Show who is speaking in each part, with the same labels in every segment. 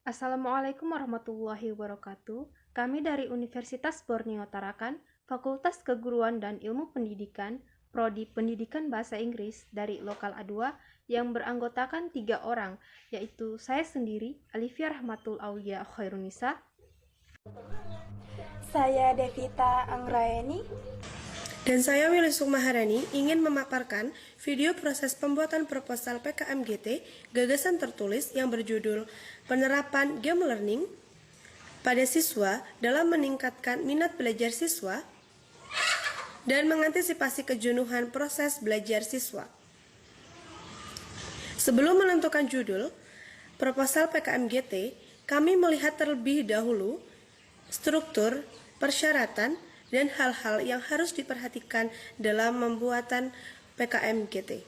Speaker 1: Assalamualaikum warahmatullahi wabarakatuh. Kami dari Universitas Borneo Tarakan, Fakultas Keguruan dan Ilmu Pendidikan, Prodi Pendidikan Bahasa Inggris dari Lokal A2 yang beranggotakan 3 orang, yaitu saya sendiri, Alifia Rahmatul Aulia Khairunisa.
Speaker 2: Saya Devita Anggraeni.
Speaker 3: Dan saya Willy Sukmaharani ingin memaparkan video proses pembuatan proposal PKMGT gagasan tertulis yang berjudul Penerapan Game Learning pada siswa dalam meningkatkan minat belajar siswa dan mengantisipasi kejenuhan proses belajar siswa. Sebelum menentukan judul proposal PKMGT, kami melihat terlebih dahulu struktur, persyaratan, dan hal-hal yang harus diperhatikan dalam pembuatan PKMGT.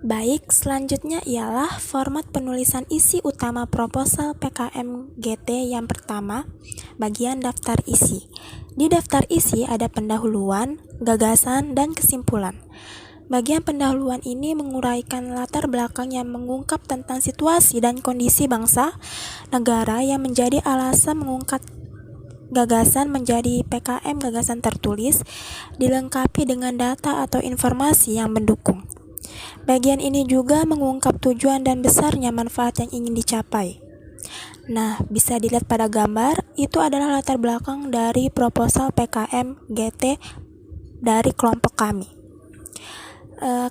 Speaker 2: Baik, selanjutnya ialah format penulisan isi utama proposal PKMGT yang pertama, bagian daftar isi. Di daftar isi ada pendahuluan, gagasan, dan kesimpulan. Bagian pendahuluan ini menguraikan latar belakang yang mengungkap tentang situasi dan kondisi bangsa, negara yang menjadi alasan mengungkap gagasan menjadi PKM gagasan tertulis, dilengkapi dengan data atau informasi yang mendukung. Bagian ini juga mengungkap tujuan dan besarnya manfaat yang ingin dicapai. Nah, bisa dilihat pada gambar, itu adalah latar belakang dari proposal PKM GT dari kelompok kami.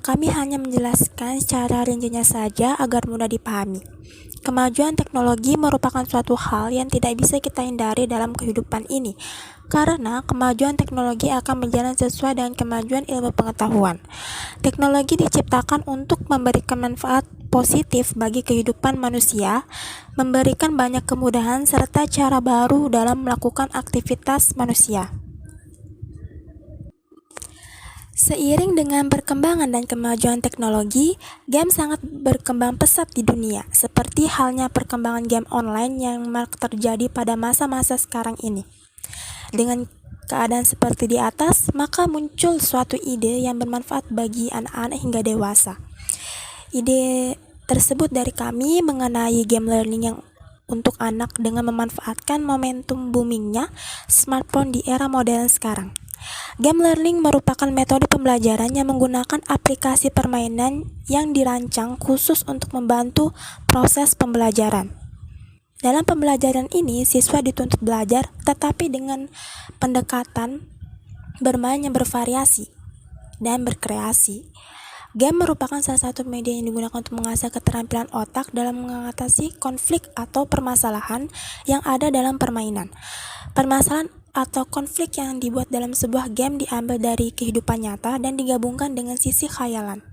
Speaker 2: Kami hanya menjelaskan secara rincinya saja agar mudah dipahami. Kemajuan teknologi merupakan suatu hal yang tidak bisa kita hindari dalam kehidupan ini, karena kemajuan teknologi akan berjalan sesuai dengan kemajuan ilmu pengetahuan. Teknologi diciptakan untuk memberikan manfaat positif bagi kehidupan manusia, memberikan banyak kemudahan serta cara baru dalam melakukan aktivitas manusia. Seiring dengan perkembangan dan kemajuan teknologi, game sangat berkembang pesat di dunia, seperti halnya perkembangan game online yang terjadi pada masa-masa sekarang ini. Dengan keadaan seperti di atas, maka muncul suatu ide yang bermanfaat bagi anak-anak hingga dewasa. Ide tersebut dari kami mengenai game learning yang untuk anak dengan memanfaatkan momentum boomingnya smartphone di era modern sekarang. Game learning merupakan metode pembelajaran yang menggunakan aplikasi permainan yang dirancang khusus untuk membantu proses pembelajaran. Dalam pembelajaran ini, siswa dituntut belajar, tetapi dengan pendekatan bermain yang bervariasi dan berkreasi. Game merupakan salah satu media yang digunakan untuk mengasah keterampilan otak dalam mengatasi konflik atau permasalahan yang ada dalam permainan. Permasalahan atau konflik yang dibuat dalam sebuah game diambil dari kehidupan nyata dan digabungkan dengan sisi khayalan.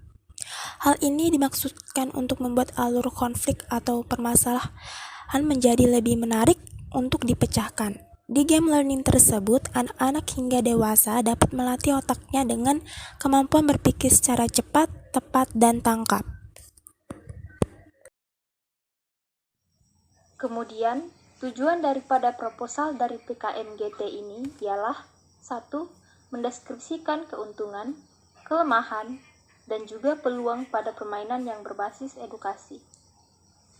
Speaker 2: Hal ini dimaksudkan untuk membuat alur konflik atau permasalahan menjadi lebih menarik untuk dipecahkan. Di game learning tersebut, anak-anak hingga dewasa dapat melatih otaknya dengan kemampuan berpikir secara cepat, tepat, dan tangkap.
Speaker 1: Kemudian, tujuan daripada proposal dari PKMGT ini ialah 1. Mendeskripsikan keuntungan, kelemahan, dan juga peluang pada permainan yang berbasis edukasi.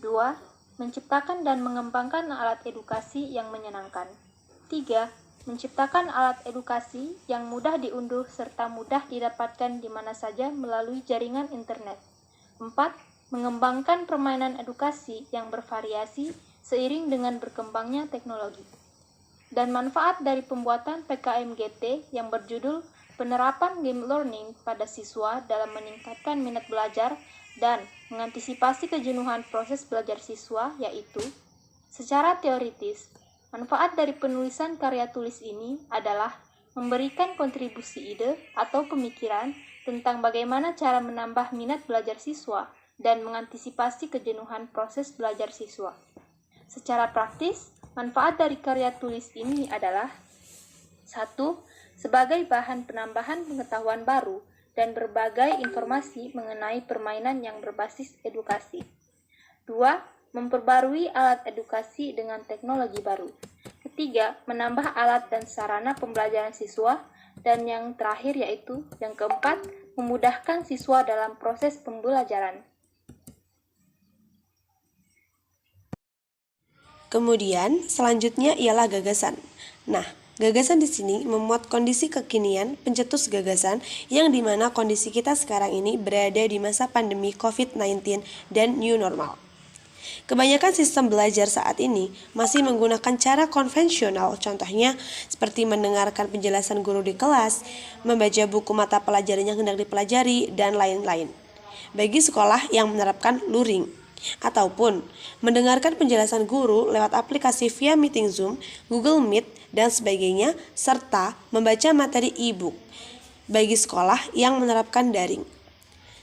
Speaker 1: 2. Menciptakan dan mengembangkan alat edukasi yang menyenangkan. 3. Menciptakan alat edukasi yang mudah diunduh serta mudah didapatkan di mana saja melalui jaringan internet. 4. Mengembangkan permainan edukasi yang bervariasi seiring dengan berkembangnya teknologi. Dan manfaat dari pembuatan PKMGT yang berjudul Penerapan Game Learning pada siswa dalam meningkatkan minat belajar dan mengantisipasi kejenuhan proses belajar siswa, yaitu secara teoritis, manfaat dari penulisan karya tulis ini adalah memberikan kontribusi ide atau pemikiran tentang bagaimana cara menambah minat belajar siswa dan mengantisipasi kejenuhan proses belajar siswa. Secara praktis, manfaat dari karya tulis ini adalah 1. Sebagai bahan penambahan pengetahuan baru dan berbagai informasi mengenai permainan yang berbasis edukasi. 2. memperbarui alat edukasi dengan teknologi baru. Ketiga, menambah alat dan sarana pembelajaran siswa. Dan yang terakhir yaitu yang keempat, memudahkan siswa dalam proses pembelajaran.
Speaker 3: Kemudian, selanjutnya ialah gagasan. Nah, gagasan di sini memuat kondisi kekinian pencetus gagasan yang dimana kondisi kita sekarang ini berada di masa pandemi COVID-19 dan new normal. Kebanyakan sistem belajar saat ini masih menggunakan cara konvensional, contohnya seperti mendengarkan penjelasan guru di kelas, membaca buku mata pelajaran yang hendak dipelajari, dan lain-lain. Bagi sekolah yang menerapkan luring, ataupun mendengarkan penjelasan guru lewat aplikasi via meeting Zoom, Google Meet, dan sebagainya, serta membaca materi e-book bagi sekolah yang menerapkan daring.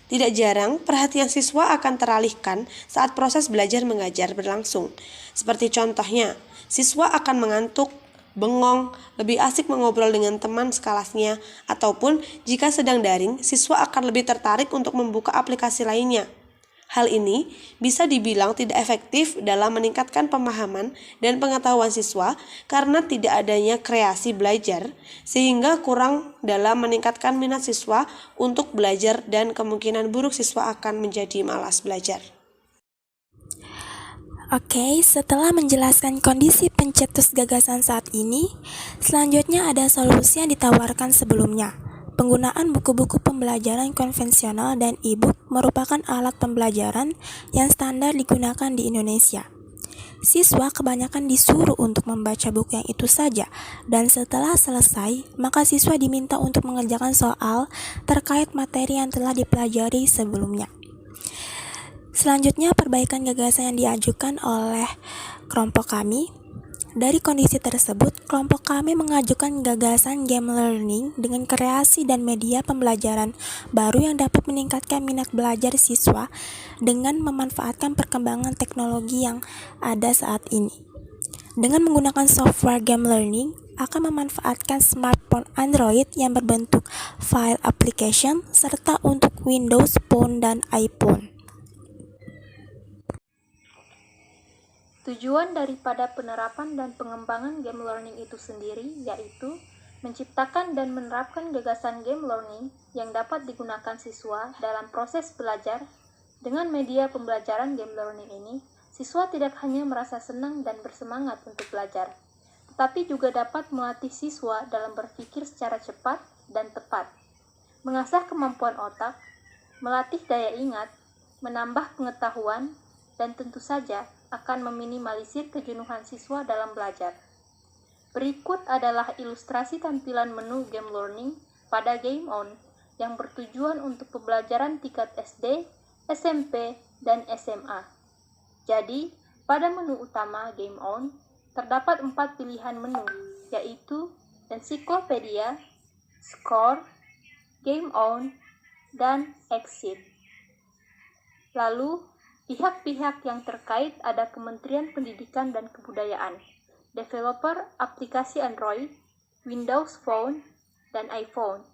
Speaker 3: Tidak jarang, perhatian siswa akan teralihkan saat proses belajar mengajar berlangsung. Seperti contohnya, siswa akan mengantuk, bengong, lebih asik mengobrol dengan teman sekelasnya, ataupun jika sedang daring, siswa akan lebih tertarik untuk membuka aplikasi lainnya. Hal ini bisa dibilang tidak efektif dalam meningkatkan pemahaman dan pengetahuan siswa karena tidak adanya kreasi belajar, sehingga kurang dalam meningkatkan minat siswa untuk belajar dan kemungkinan buruk siswa akan menjadi malas belajar.
Speaker 2: Oke, setelah menjelaskan kondisi pencetus gagasan saat ini, selanjutnya ada solusi yang ditawarkan sebelumnya. Penggunaan buku-buku pembelajaran konvensional dan e-book merupakan alat pembelajaran yang standar digunakan di Indonesia. Siswa kebanyakan disuruh untuk membaca buku yang itu saja, dan setelah selesai, maka siswa diminta untuk mengerjakan soal terkait materi yang telah dipelajari sebelumnya. Selanjutnya, perbaikan gagasan yang diajukan oleh kelompok kami. Dari kondisi tersebut, kelompok kami mengajukan gagasan game learning dengan kreasi dan media pembelajaran baru yang dapat meningkatkan minat belajar siswa dengan memanfaatkan perkembangan teknologi yang ada saat ini. Dengan menggunakan software game learning, akan memanfaatkan smartphone Android yang berbentuk file application serta untuk Windows Phone dan iPhone.
Speaker 1: Tujuan daripada penerapan dan pengembangan game learning itu sendiri yaitu menciptakan dan menerapkan gagasan game learning yang dapat digunakan siswa dalam proses belajar. Dengan media pembelajaran game learning ini, siswa tidak hanya merasa senang dan bersemangat untuk belajar, tetapi juga dapat melatih siswa dalam berpikir secara cepat dan tepat, mengasah kemampuan otak, melatih daya ingat, menambah pengetahuan, dan tentu saja akan meminimalisir kejenuhan siswa dalam belajar. Berikut adalah ilustrasi tampilan menu game learning pada Game On yang bertujuan untuk pembelajaran tingkat SD, SMP, dan SMA. Jadi, pada menu utama Game On, terdapat 4 pilihan menu, yaitu Ensiklopedia, Score, Game On, dan Exit. Lalu, pihak-pihak yang terkait ada Kementerian Pendidikan dan Kebudayaan, developer aplikasi Android, Windows Phone, dan iPhone,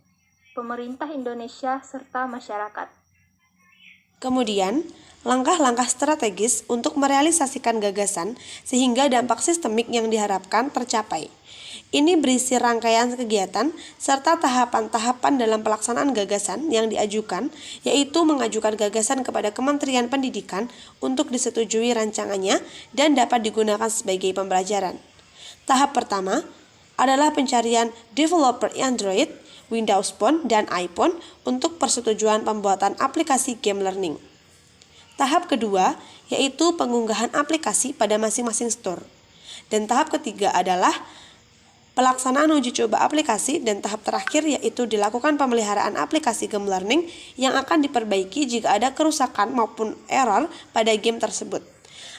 Speaker 1: pemerintah Indonesia, serta masyarakat.
Speaker 3: Kemudian, langkah-langkah strategis untuk merealisasikan gagasan sehingga dampak sistemik yang diharapkan tercapai. Ini berisi rangkaian kegiatan serta tahapan-tahapan dalam pelaksanaan gagasan yang diajukan, yaitu mengajukan gagasan kepada Kementerian Pendidikan untuk disetujui rancangannya dan dapat digunakan sebagai pembelajaran. Tahap pertama adalah pencarian developer Android, Windows Phone, dan iPhone untuk persetujuan pembuatan aplikasi game learning. Tahap kedua yaitu pengunggahan aplikasi pada masing-masing store. Dan tahap ketiga adalah pelaksanaan uji coba aplikasi, dan tahap terakhir yaitu dilakukan pemeliharaan aplikasi game learning yang akan diperbaiki jika ada kerusakan maupun error pada game tersebut.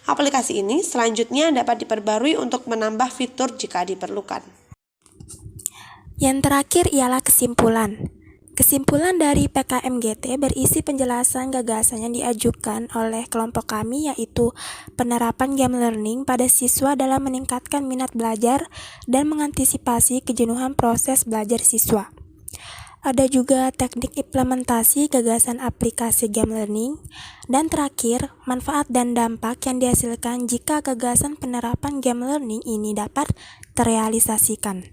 Speaker 3: Aplikasi ini selanjutnya dapat diperbarui untuk menambah fitur jika diperlukan.
Speaker 2: Yang terakhir ialah kesimpulan. Kesimpulan dari PKMGT berisi penjelasan gagasan yang diajukan oleh kelompok kami, yaitu penerapan game learning pada siswa dalam meningkatkan minat belajar dan mengantisipasi kejenuhan proses belajar siswa. Ada juga teknik implementasi gagasan aplikasi game learning, dan terakhir, manfaat dan dampak yang dihasilkan jika gagasan penerapan game learning ini dapat terrealisasikan.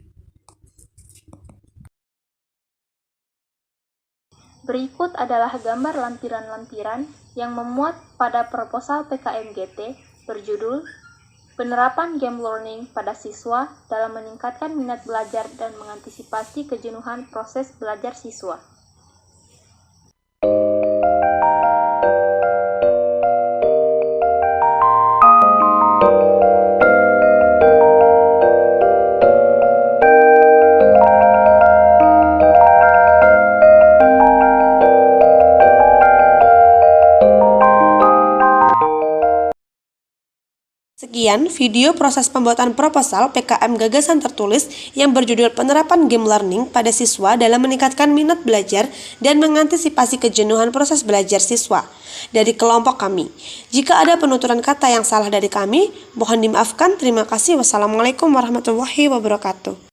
Speaker 1: Berikut adalah gambar lampiran-lampiran yang memuat pada proposal PKMGT berjudul Penerapan Game Learning pada Siswa dalam Meningkatkan Minat Belajar dan Mengantisipasi Kejenuhan Proses Belajar Siswa.
Speaker 3: Sekian video proses pembuatan proposal PKM Gagasan Tertulis yang berjudul Penerapan Game Learning pada Siswa dalam Meningkatkan Minat Belajar dan Mengantisipasi Kejenuhan Proses Belajar Siswa dari kelompok kami. Jika ada penuturan kata yang salah dari kami, mohon dimaafkan. Terima kasih. Wassalamualaikum warahmatullahi wabarakatuh.